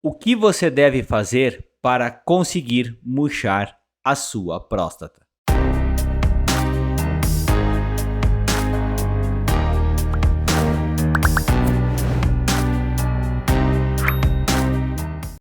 O que você deve fazer para conseguir murchar a sua próstata?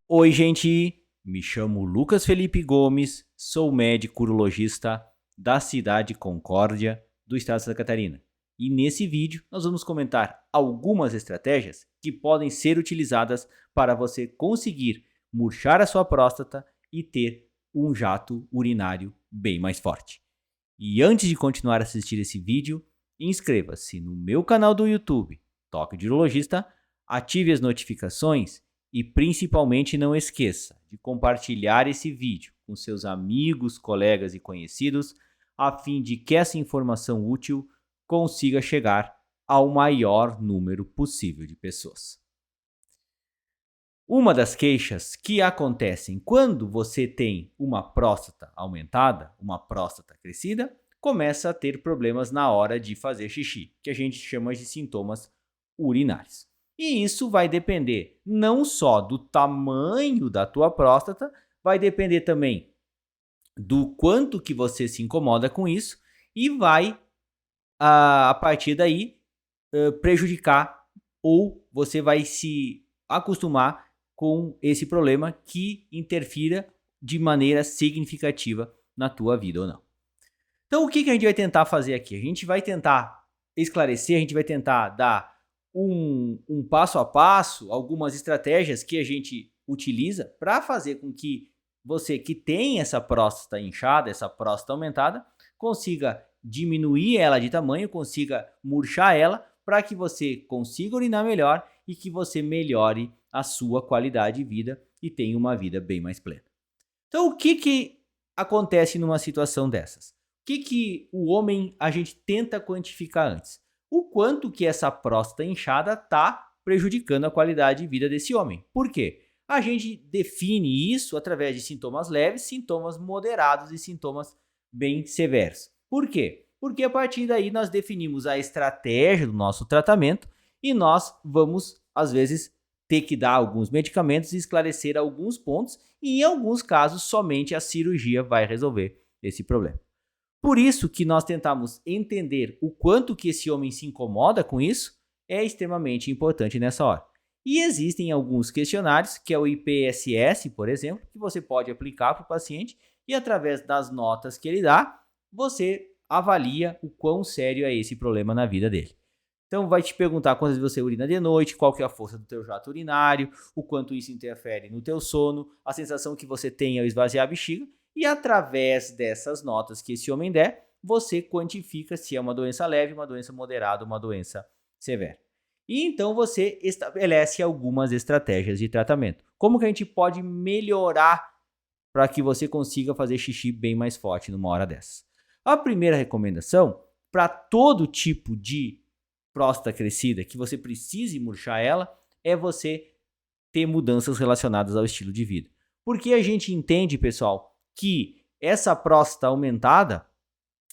Oi, gente! Me chamo Lucas Felipe Gomes, sou médico urologista da cidade de Concórdia, do estado de Santa Catarina. E nesse vídeo nós vamos comentar algumas estratégias que podem ser utilizadas para você conseguir murchar a sua próstata e ter um jato urinário bem mais forte. E antes de continuar a assistir esse vídeo, inscreva-se no meu canal do YouTube, Toque de Urologista, ative as notificações e principalmente não esqueça de compartilhar esse vídeo com seus amigos, colegas e conhecidos, a fim de que essa informação útil consiga chegar ao maior número possível de pessoas. Uma das queixas que acontecem quando você tem uma próstata aumentada, uma próstata crescida, começa a ter problemas na hora de fazer xixi, que a gente chama de sintomas urinários. E isso vai depender não só do tamanho da tua próstata, vai depender também do quanto que você se incomoda com isso e vai, a partir daí, prejudicar ou você vai se acostumar com esse problema que interfira de maneira significativa na tua vida ou não. Então, o que a gente vai tentar fazer aqui? A gente vai tentar esclarecer, a gente vai tentar dar um passo a passo, algumas estratégias que a gente utiliza para fazer com que você que tem essa próstata inchada, essa próstata aumentada, consiga diminuir ela de tamanho, consiga murchar ela, para que você consiga urinar melhor e que você melhore a sua qualidade de vida e tenha uma vida bem mais plena. Então, o que acontece numa situação dessas? O que o homem, a gente tenta quantificar antes? O quanto que essa próstata inchada está prejudicando a qualidade de vida desse homem. Por quê? A gente define isso através de sintomas leves, sintomas moderados e sintomas bem severos. Por quê? Porque a partir daí nós definimos a estratégia do nosso tratamento e nós vamos, às vezes, ter que dar alguns medicamentos e esclarecer alguns pontos e, em alguns casos, somente a cirurgia vai resolver esse problema. Por isso que nós tentamos entender o quanto que esse homem se incomoda com isso, é extremamente importante nessa hora. E existem alguns questionários, que é o IPSS, por exemplo, que você pode aplicar para o paciente e através das notas que ele dá, você avalia o quão sério é esse problema na vida dele. Então vai te perguntar quantas vezes você urina de noite, qual que é a força do teu jato urinário, o quanto isso interfere no teu sono, a sensação que você tem ao esvaziar a bexiga, e através dessas notas que esse homem der, você quantifica se é uma doença leve, uma doença moderada, uma doença severa. E então você estabelece algumas estratégias de tratamento. Como que a gente pode melhorar para que você consiga fazer xixi bem mais forte numa hora dessas? A primeira recomendação, para todo tipo de próstata crescida que você precise murchar ela, é você ter mudanças relacionadas ao estilo de vida. Porque a gente entende, pessoal, que essa próstata aumentada,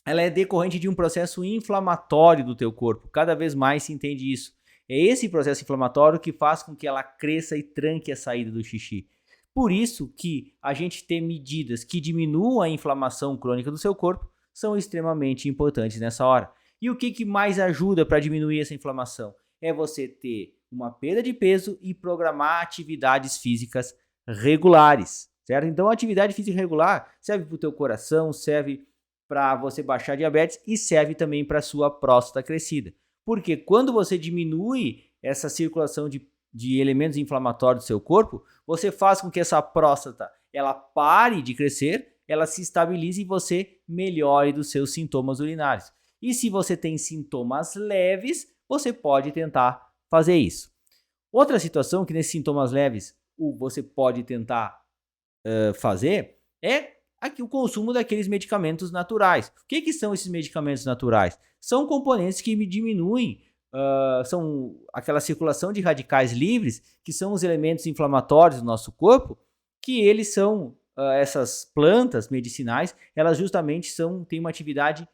ela é decorrente de um processo inflamatório do teu corpo. Cada vez mais se entende isso. É esse processo inflamatório que faz com que ela cresça e tranque a saída do xixi. Por isso que a gente ter medidas que diminuam a inflamação crônica do seu corpo são extremamente importantes nessa hora. E o que mais ajuda para diminuir essa inflamação? É você ter uma perda de peso e programar atividades físicas regulares, certo? Então, a atividade física regular serve para o teu coração, serve para você baixar diabetes e serve também para a sua próstata crescida. Porque quando você diminui essa circulação de elementos inflamatórios do seu corpo, você faz com que essa próstata ela pare de crescer, ela se estabilize e você melhore dos seus sintomas urinários. E se você tem sintomas leves, você pode tentar fazer isso. Outra situação que nesses sintomas leves você pode tentar fazer é aqui o consumo daqueles medicamentos naturais. O que são esses medicamentos naturais? São componentes que diminuem, são aquela circulação de radicais livres, que são os elementos inflamatórios do nosso corpo, que eles são, essas plantas medicinais, elas justamente têm uma atividade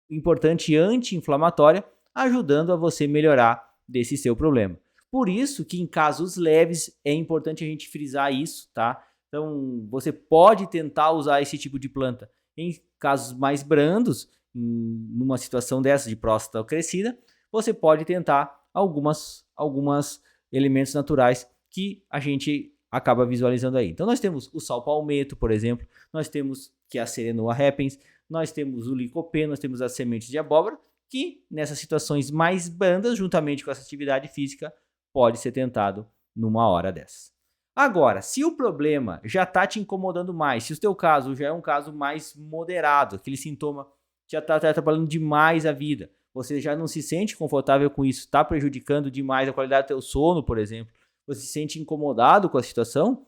importante anti-inflamatória, ajudando a você melhorar desse seu problema. Por isso que em casos leves é importante a gente frisar isso, tá? Então, você pode tentar usar esse tipo de planta em casos mais brandos, numa situação dessa de próstata crescida, você pode tentar algumas elementos naturais que a gente acaba visualizando aí. Então, nós temos o sal palmeto, por exemplo, nós temos que é a Serenoa repens, nós temos o licopeno, nós temos as sementes de abóbora, que nessas situações mais brandas, juntamente com essa atividade física, pode ser tentado numa hora dessas. Agora, se o problema já está te incomodando mais, se o teu caso já é um caso mais moderado, aquele sintoma já está atrapalhando demais a vida, você já não se sente confortável com isso, está prejudicando demais a qualidade do teu sono, por exemplo, você se sente incomodado com a situação,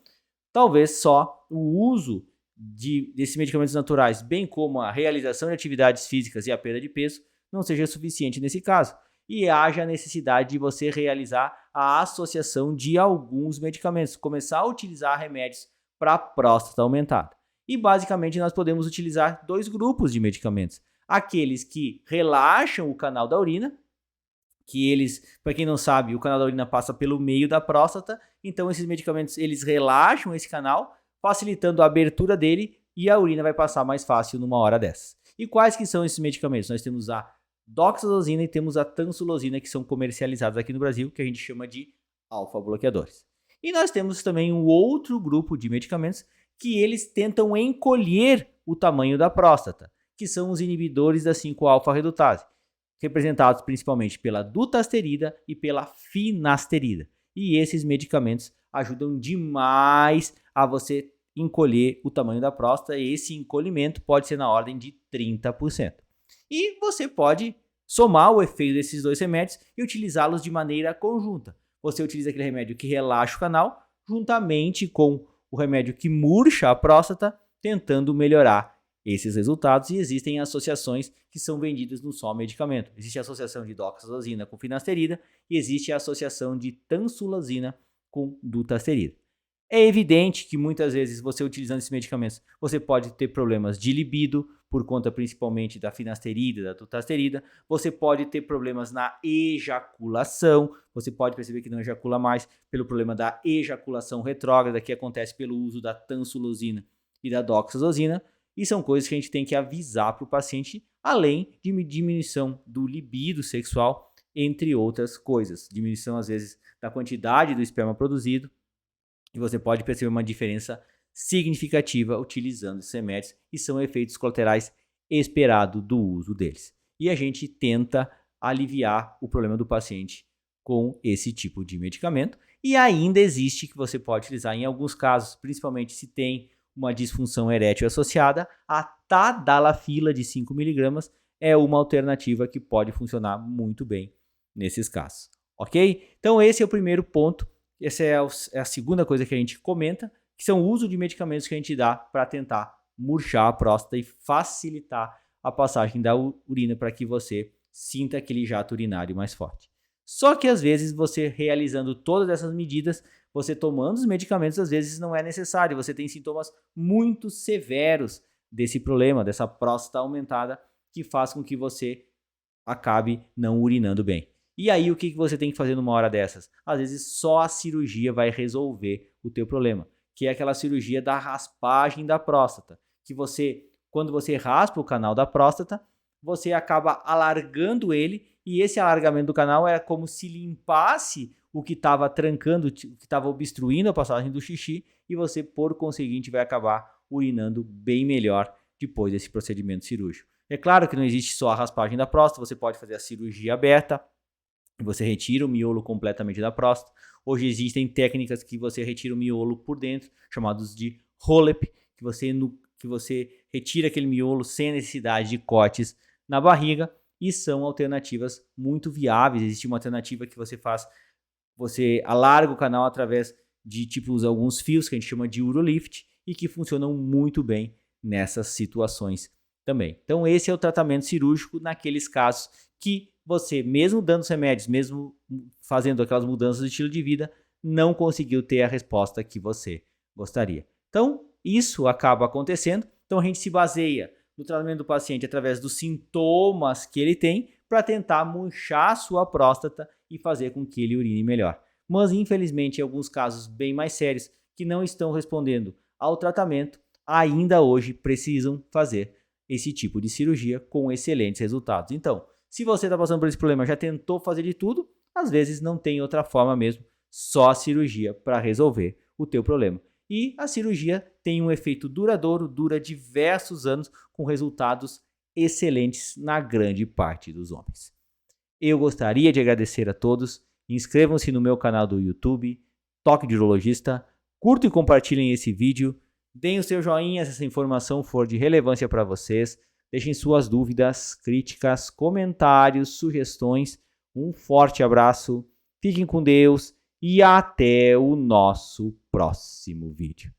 talvez só o uso desses medicamentos naturais, bem como a realização de atividades físicas e a perda de peso, não seja suficiente nesse caso. E haja a necessidade de você realizar a associação de alguns medicamentos, começar a utilizar remédios para próstata aumentada. E basicamente nós podemos utilizar 2 grupos de medicamentos. Aqueles que relaxam o canal da urina, que eles, para quem não sabe, o canal da urina passa pelo meio da próstata, então esses medicamentos eles relaxam esse canal, facilitando a abertura dele e a urina vai passar mais fácil numa hora dessas. E quais que são esses medicamentos? Nós temos a doxazosina e temos a tansulosina, que são comercializados aqui no Brasil, que a gente chama de alfa-bloqueadores. E nós temos também um outro grupo de medicamentos que eles tentam encolher o tamanho da próstata, que são os inibidores da 5-alfa-redutase, representados principalmente pela dutasterida e pela finasterida. E esses medicamentos ajudam demais a você encolher o tamanho da próstata, e esse encolhimento pode ser na ordem de 30%. E você pode somar o efeito desses 2 remédios e utilizá-los de maneira conjunta. Você utiliza aquele remédio que relaxa o canal, juntamente com o remédio que murcha a próstata, tentando melhorar esses resultados. E existem associações que são vendidas num só medicamento. Existe a associação de doxazosina com finasterida e existe a associação de tansulosina com dutasterida. É evidente que muitas vezes você utilizando esses medicamentos, você pode ter problemas de libido, por conta principalmente da finasterida, da dutasterida. Você pode ter problemas na ejaculação, você pode perceber que não ejacula mais pelo problema da ejaculação retrógrada, que acontece pelo uso da tansulosina e da doxazosina. E são coisas que a gente tem que avisar para o paciente, além de diminuição do libido sexual, entre outras coisas. Diminuição, às vezes, da quantidade do esperma produzido. E você pode perceber uma diferença significativa utilizando esses remédios, e são efeitos colaterais esperados do uso deles. E a gente tenta aliviar o problema do paciente com esse tipo de medicamento. E ainda existe que você pode utilizar em alguns casos, principalmente se tem uma disfunção erétil associada, a tadalafila de 5 mg é uma alternativa que pode funcionar muito bem nesses casos. Ok? Então esse é o primeiro ponto. Essa é a segunda coisa que a gente comenta, que são o uso de medicamentos que a gente dá para tentar murchar a próstata e facilitar a passagem da urina para que você sinta aquele jato urinário mais forte. Só que às vezes você realizando todas essas medidas, você tomando os medicamentos, às vezes não é necessário. Você tem sintomas muito severos desse problema, dessa próstata aumentada, que faz com que você acabe não urinando bem. E aí o que você tem que fazer numa hora dessas? Às vezes só a cirurgia vai resolver o teu problema, que é aquela cirurgia da raspagem da próstata, que quando você raspa o canal da próstata, você acaba alargando ele, e esse alargamento do canal é como se limpasse o que estava trancando, o que estava obstruindo a passagem do xixi, e você, por conseguinte, vai acabar urinando bem melhor depois desse procedimento cirúrgico. É claro que não existe só a raspagem da próstata, você pode fazer a cirurgia aberta, você retira o miolo completamente da próstata. Hoje existem técnicas que você retira o miolo por dentro, chamados de roll-up, que você retira aquele miolo sem necessidade de cortes na barriga, e são alternativas muito viáveis. Existe uma alternativa que você alarga o canal através de alguns fios que a gente chama de urolift e que funcionam muito bem nessas situações também. Então esse é o tratamento cirúrgico naqueles casos que você, mesmo dando os remédios, mesmo fazendo aquelas mudanças de estilo de vida, não conseguiu ter a resposta que você gostaria. Então, isso acaba acontecendo. Então, a gente se baseia no tratamento do paciente através dos sintomas que ele tem para tentar murchar a sua próstata e fazer com que ele urine melhor. mas infelizmente em alguns casos bem mais sérios que não estão respondendo ao tratamento, ainda hoje precisam fazer esse tipo de cirurgia com excelentes resultados. Então, se você está passando por esse problema, já tentou fazer de tudo, às vezes não tem outra forma mesmo, só a cirurgia para resolver o teu problema. E a cirurgia tem um efeito duradouro, dura diversos anos, com resultados excelentes na grande parte dos homens. Eu gostaria de agradecer a todos. Inscrevam-se no meu canal do YouTube, Toque de Urologista, curtam e compartilhem esse vídeo, deem o seu joinha se essa informação for de relevância para vocês, deixem suas dúvidas, críticas, comentários, sugestões. Um forte abraço, fiquem com Deus e até o nosso próximo vídeo.